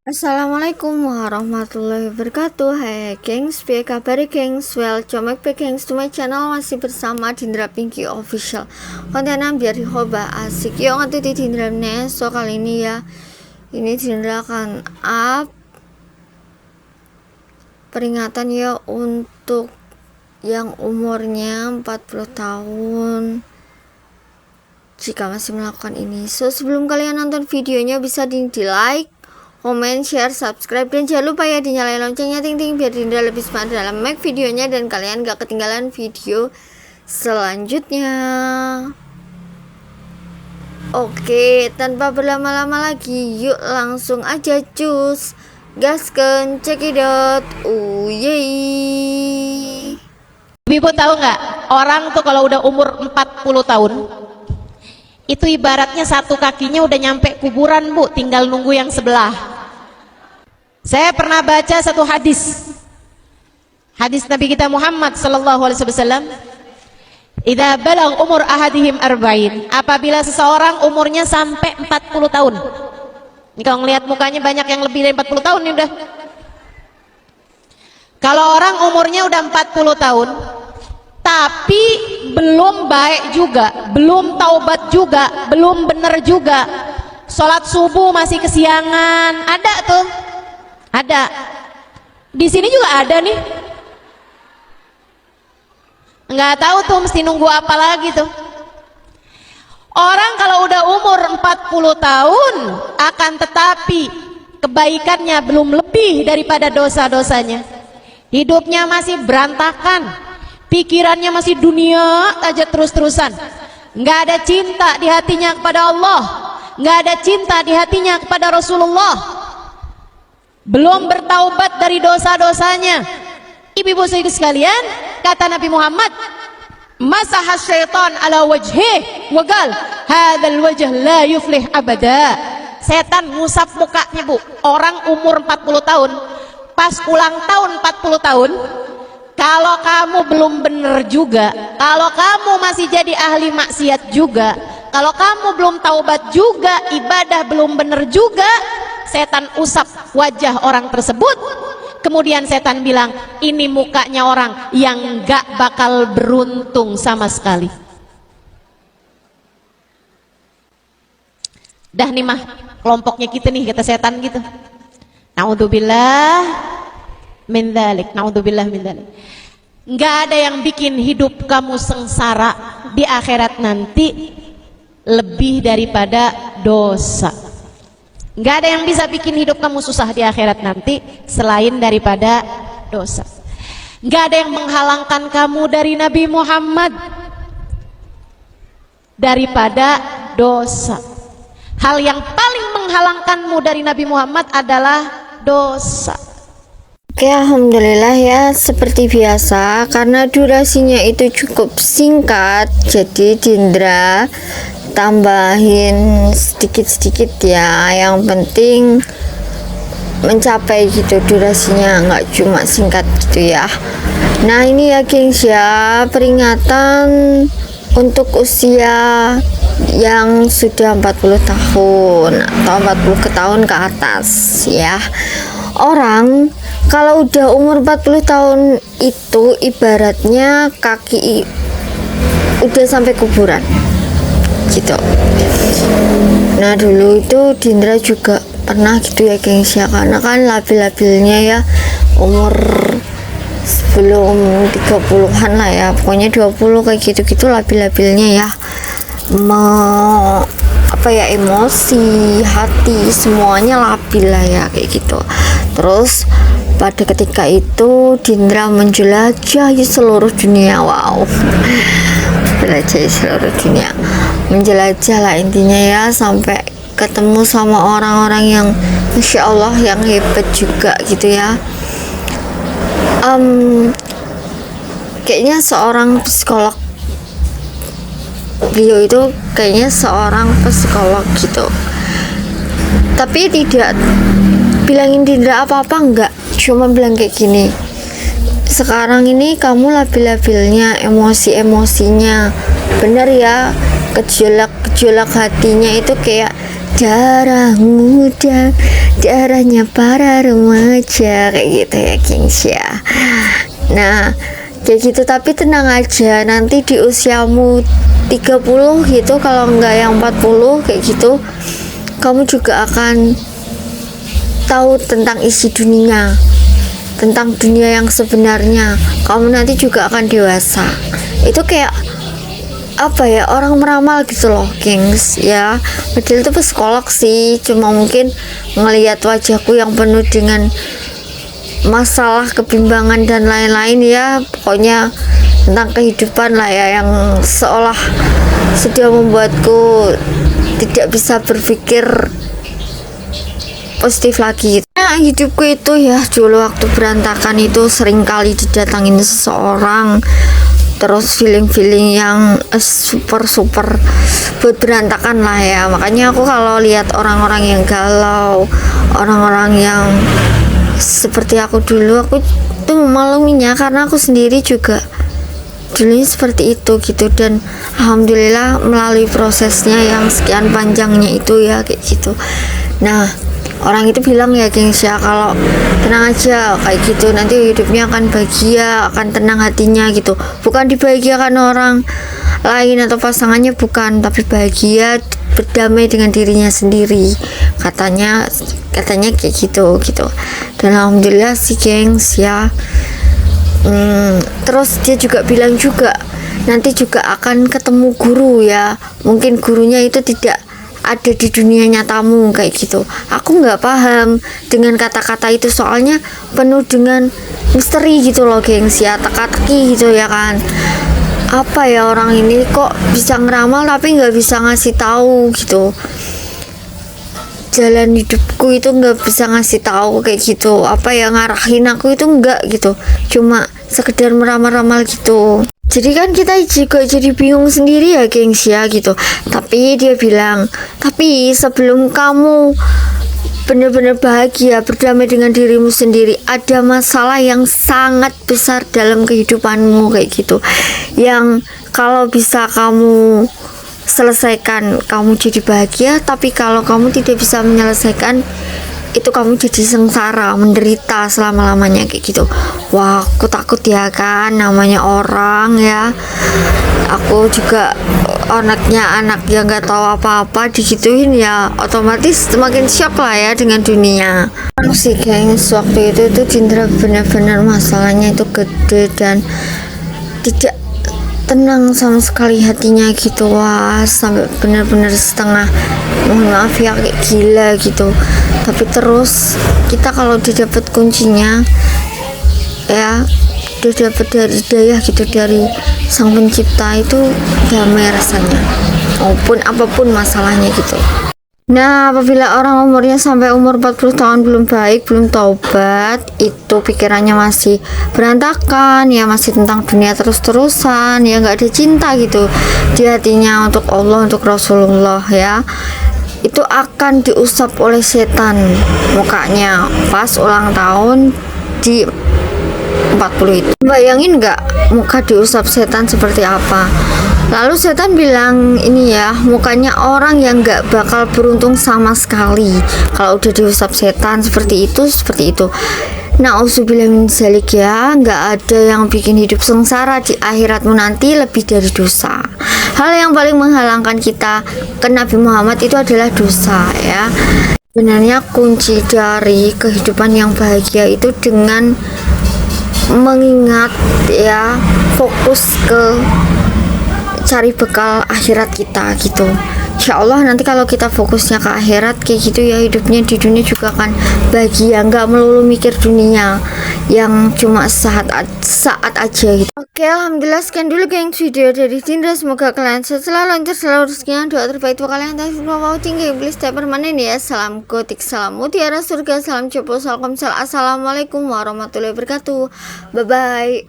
Assalamualaikum warahmatullahi wabarakatuh. Hai gengs, piye kabar gengs? Welcome back gengs to my channel. Masih bersama Dindra Pinky Official. Kontenan biar hoba asik. Yuk ngerti di Dindra Neso kali ini ya. Ini Dindra akan up peringatan ya untuk yang umurnya 40 tahun. Jika masih melakukan ini, so sebelum kalian nonton videonya bisa di like, komen, share, subscribe, dan jangan lupa ya dinyalain loncengnya ting-ting biar Dinda lebih semangat dalam make videonya dan kalian gak ketinggalan video selanjutnya. Oke, tanpa berlama-lama lagi, yuk langsung aja cus gasken cekidot. Yeay. Ibu tahu nggak, orang tuh kalau udah umur 40 tahun itu ibaratnya satu kakinya udah nyampe kuburan, Bu, tinggal nunggu yang sebelah. Saya pernah baca satu hadis Nabi kita Muhammad sallallahu alaihi wasallam, idza balagh umur ahadihim arba'in, apabila seseorang umurnya sampai 40 tahun. Ini kalau ngelihat mukanya banyak yang lebih dari 40 tahun nih udah. Kalau orang umurnya udah 40 tahun tapi belum baik juga, belum taubat juga, belum bener juga, sholat subuh masih kesiangan, ada tuh, ada. Di sini juga ada nih. Nggak tahu tuh mesti nunggu apa lagi tuh. Orang kalau udah umur 40 tahun akan tetapi kebaikannya belum lebih daripada dosa-dosanya. Hidupnya masih berantakan, pikirannya masih dunia aja terus-terusan, nggak ada cinta di hatinya kepada Allah, nggak ada cinta di hatinya kepada Rasulullah, belum bertaubat dari dosa-dosanya. Ibu-ibu sekalian, kata Nabi Muhammad, masahah syaitan ala wajhih wa qal hadzal wajh la yuflih abada. Setan ngusap mukanya, Bu, orang umur 40 tahun pas ulang tahun 40 tahun. Kalau kamu belum benar juga, kalau kamu masih jadi ahli maksiat juga, kalau kamu belum taubat juga, ibadah belum benar juga, setan usap wajah orang tersebut. Kemudian setan bilang, ini mukanya orang yang gak bakal beruntung sama sekali. Dah nih mah, kelompoknya kita nih, kata setan gitu. Naudzubillah min dzalik, naudzubillah min dzalik. Nggak ada yang bikin hidup kamu sengsara di akhirat nanti lebih daripada dosa. Nggak ada yang bisa bikin hidup kamu susah di akhirat nanti selain daripada dosa. Nggak ada yang menghalangkan kamu dari Nabi Muhammad daripada dosa. Hal yang paling menghalangkanmu dari Nabi Muhammad adalah dosa. Oke, alhamdulillah ya, seperti biasa karena durasinya itu cukup singkat, jadi Dindra tambahin sedikit-sedikit ya, yang penting mencapai gitu durasinya, nggak cuma singkat gitu ya. Nah ini ya gengs ya, peringatan untuk usia yang sudah 40 tahun atau 40 tahun ke atas ya. Orang kalau udah umur 40 tahun itu ibaratnya kaki udah sampai kuburan gitu. Nah dulu itu Dindra juga pernah gitu ya gengs ya, karena kan labil-labilnya ya umur sebelum 30-an lah ya, pokoknya 20 kayak gitu-gitu labil-labilnya ya, emosi, hati, semuanya labil lah ya kayak gitu. Terus pada ketika itu Dindra menjelajahi seluruh dunia. Wow, menjelajahi seluruh dunia, menjelajah lah intinya ya, sampai ketemu sama orang-orang yang Masya Allah yang hebat juga gitu ya. Kayaknya seorang psikolog, beliau itu kayaknya seorang psikolog gitu, tapi tidak bilangin Dindra apa-apa, enggak, cuma bilang kayak gini, sekarang ini kamu labil-labilnya, emosi-emosinya bener ya, gejolak hatinya itu kayak darah muda, darahnya para remaja, kayak gitu ya gengs ya. Nah kayak gitu, tapi tenang aja, nanti di usiamu 30 gitu, kalau enggak yang 40 kayak gitu, kamu juga akan tahu tentang isi dunia, tentang dunia yang sebenarnya. Kamu nanti juga akan dewasa. Itu kayak apa ya, orang meramal gitu loh gengs ya. Padahal itu psikolog sih, cuma mungkin ngelihat wajahku yang penuh dengan masalah, kebimbangan dan lain-lain ya, pokoknya tentang kehidupan lah ya, yang seolah sudah membuatku tidak bisa berpikir positif lagi. Nah hidupku itu ya dulu waktu berantakan itu sering kali didatangin seseorang, terus feeling yang super buat berantakan lah ya. Makanya aku kalau lihat orang-orang yang galau, orang-orang yang seperti aku dulu, aku tuh memaluminya, karena aku sendiri juga dulunya seperti itu gitu. Dan alhamdulillah melalui prosesnya yang sekian panjangnya itu ya kayak gitu. Nah orang itu bilang ya gengs ya, kalau tenang aja kayak gitu, nanti hidupnya akan bahagia, akan tenang hatinya gitu. Bukan dibahagiakan orang lain atau pasangannya, bukan, tapi bahagia, berdamai dengan dirinya sendiri, katanya kayak gitu. Dan alhamdulillah sih gengs ya. Terus dia juga bilang juga nanti juga akan ketemu guru ya, mungkin gurunya itu tidak ada di dunia nyatamu kayak gitu. Aku nggak paham dengan kata-kata itu, soalnya penuh dengan misteri gitu loh gengs ya, teka-teki gitu ya kan. Apa ya, orang ini kok bisa ngeramal tapi nggak bisa ngasih tahu gitu, jalan hidupku itu nggak bisa ngasih tahu kayak gitu. Apa ya, ngarahin aku itu enggak gitu, cuma sekedar meramal-ramal gitu. Jadi kan kita juga jadi bingung sendiri ya gengs ya gitu. Tapi dia bilang, tapi sebelum kamu benar-benar bahagia, berdamai dengan dirimu sendiri, ada masalah yang sangat besar dalam kehidupanmu kayak gitu, yang kalau bisa kamu selesaikan, kamu jadi bahagia. Tapi kalau kamu tidak bisa menyelesaikan itu, kamu jadi sengsara, menderita selama-lamanya kayak gitu. Wah aku takut ya kan, namanya orang ya, aku juga anaknya anak yang nggak tahu apa-apa, digituin ya otomatis semakin shock lah ya dengan dunia. Sih gengs, waktu itu tuh Cindra benar-benar masalahnya itu gede dan tidak tenang sama sekali hatinya gitu. Wah sampai benar-benar setengah, mohon maaf ya, kayak gila gitu. Tapi terus kita kalau didapat kuncinya ya, udah dapat dari hidayah gitu, dari sang pencipta, itu damai rasanya maupun apapun masalahnya gitu. Nah apabila orang umurnya sampai umur 40 tahun belum baik, belum taubat, itu pikirannya masih berantakan ya, masih tentang dunia terus-terusan ya, nggak ada cinta gitu di hatinya untuk Allah, untuk Rasulullah ya, itu akan diusap oleh setan mukanya pas ulang tahun di 40 itu. Bayangin nggak muka diusap setan seperti apa? Lalu setan bilang ini ya, mukanya orang yang nggak bakal beruntung sama sekali kalau udah diusap setan seperti itu. Nauzubillah min dzalik ya, nggak ada yang bikin hidup sengsara di akhiratmu nanti lebih dari dosa. Hal yang paling menghalangkan kita ke Nabi Muhammad itu adalah dosa ya. Sebenarnya kunci dari kehidupan yang bahagia itu dengan mengingat ya, fokus ke cari bekal akhirat kita gitu. Insya Allah nanti kalau kita fokusnya ke akhirat kayak gitu ya, hidupnya di dunia juga akan bahagia, nggak melulu mikir dunia yang cuma saat aja gitu. Oke, alhamdulillah sekian dulu gengs video dari Cindra, semoga kalian selalu lancar, selalu rezekinya, doa terbaik untuk kalian. Mau tinggi iblis tak permanen ya. Salam gotik, salam mutiara surga, salam cepo, salam assalamualaikum warahmatullahi wabarakatuh. Bye bye.